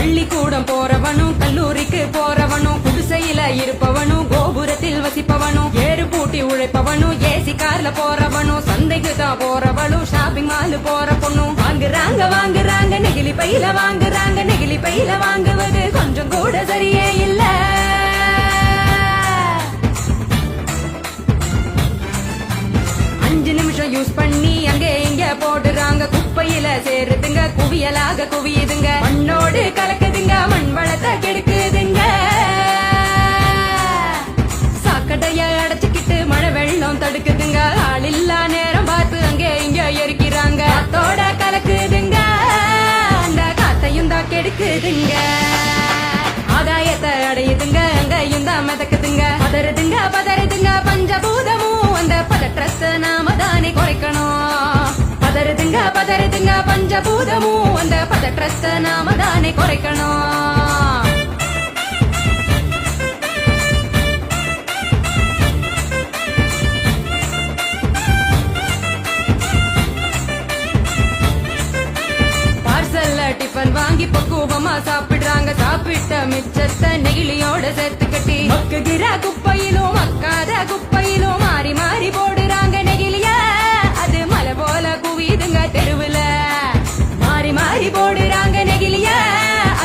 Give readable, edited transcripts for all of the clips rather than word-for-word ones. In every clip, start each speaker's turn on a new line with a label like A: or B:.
A: பள்ளிக்கூடம் போறவனும் கல்லூரிக்கு போறவனும் குடிசையில இருப்பவனும் கோபுரத்தில் வசிப்பவனும் ஏறு பூட்டி உழைப்பவனும் ஏசி கார்ல போறவனும் சந்தைக்கு தான் போறவனும் ஷாப்பிங் மால் போற பொண்ணும் வாங்குறாங்க நெகிழி பையில வாங்குறாங்க நெகிழி பையில வாங்குவது கொஞ்சம் கூட சரியே இல்ல. அஞ்சு நிமிஷம் யூஸ் பண்ணி அங்கே இங்க போடுறாங்க குப்பையில சேருதுங்க குவியலாக குவியுதுங்க மண்ணோடு கலக்குதுங்க மண் வளத்தை கெடுக்குதுங்க. சாக்கடைய அடைச்சுக்கிட்டு மழை வெள்ளம் தடுக்குதுங்க ஆள் இல்லா நேரம் பார்த்து அங்கே இங்க எரிக்கிறாங்க காத்தோட கலக்குதுங்க அந்த காத்தையும் தான் கெடுக்குதுங்க. ஆதாயத்தை அடையுதுங்க அங்கையும் தான் மிதக்குதுங்க பதறுதுங்க பஞ்சபூதமும் அந்த பதற்றத்தை நாம தானே குறைக்கணும். பதறுதுங்க பஞ்சபூதமும் அந்த பதற்றத்தை நாம தானே குறைக்கணும். டிஃபன் வாங்கி பக்குவமா சாப்பிடுறாங்க சாப்பிட்ட மிச்சத்தை நெகிழியோட சேர்த்து கட்டி மக்குகிற குப்பையிலும் மக்காத குப்பையிலும் மாறி மாறி போடுறாங்க நெகிழிய அது மலை போல குவியுதுங்க தெருவுல மாறி மாறி போடுறாங்க நெகிழிய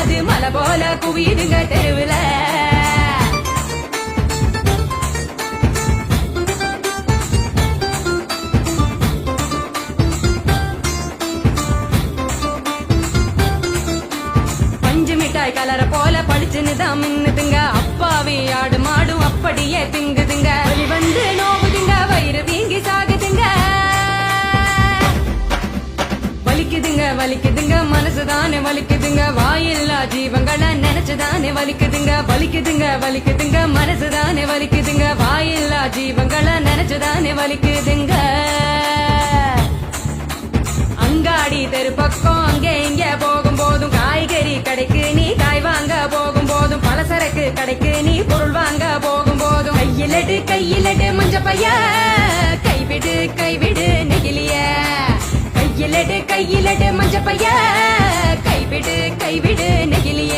A: அது மலை போல குவியுதுங்க தெருவுல. கலர போல பளிச்சுன்னு தான் மின்னுதுங்க அப்பாவி ஆடு மாடும் அப்படியே திங்குதுங்க வலி வந்து நோவுதுங்க வயிறு வீங்கி சாகுதுங்க வலிக்குதுங்க மனசுதானே வலிக்குதுங்க வாயில்லா ஜீவங்களை நினைச்சுதானே வலிக்குதுங்க மனசுதானே வலிக்குதுங்க வாயில்லா ஜீவங்களை நினைச்சுதானே வலிக்குதுங்க. அங்காடி தெரு பக்கம் அங்கே இங்க போகும் போதும் காய்கறி கடைக்கு நீ காய் வாங்க போகும் போதும் பலசரக்கு கடைக்கு நீ பொருள் வாங்க போகும் போதும் கையிலட்டு மஞ்ச பைய கைவிடு நெகிழிய கையிலட்டு மஞ்ச பைய கைவிடு நெகிழிய.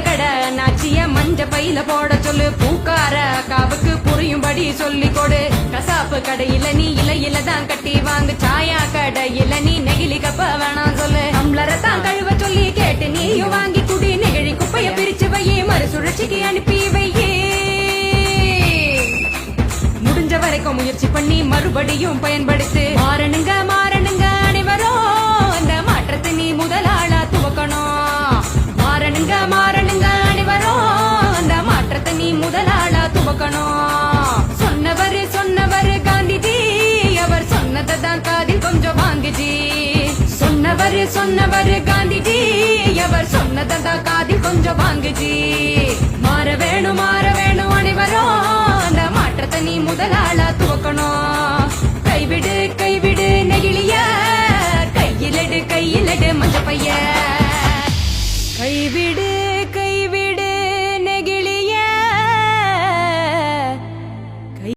A: கடை நாச்சிய மஞ்ச பையில போட சொல்லு பூக்கார காவுக்கு புரியும்படி சொல்லி கொடு கசாப்பு கடையில நீ இலையில தான் கட்டி வாங்கு சாயா கடையில நீ நெகிழி கப்ப வேணாம் சொல்லு டம்ளரை தான் கழுவ சொல்லி கேட்டு நீயும் வாங்கி குடி நெகிழி குப்பைய பிரிச்சு வையே மறுசுழற்சிக்கு அனுப்பி வையே. முடிஞ்ச வரைக்கும் முயற்சி பண்ணி மறுபடியும் பயன்படுத்து மாறணுங்க அனைவரும் அந்த மாற்றத்தை நீ முதலாளா துவக்கணும். மாறணுங்க அனைவரும் அந்த மாற்றத்தை நீ முதலாளா துவக்கணும். சொன்னவர் காந்திஜி அவர் சொன்னதை தான் காதில் கொஞ்சம் வாங்குஜி சொன்னவர் காந்திஜி அவர் சொன்னதை தான் காதில் கொஞ்சம் வாங்குஜி. மாற வேணும் அனைவரும் அந்த மாற்றத்தை நீ முதலாளா துவக்கணும்.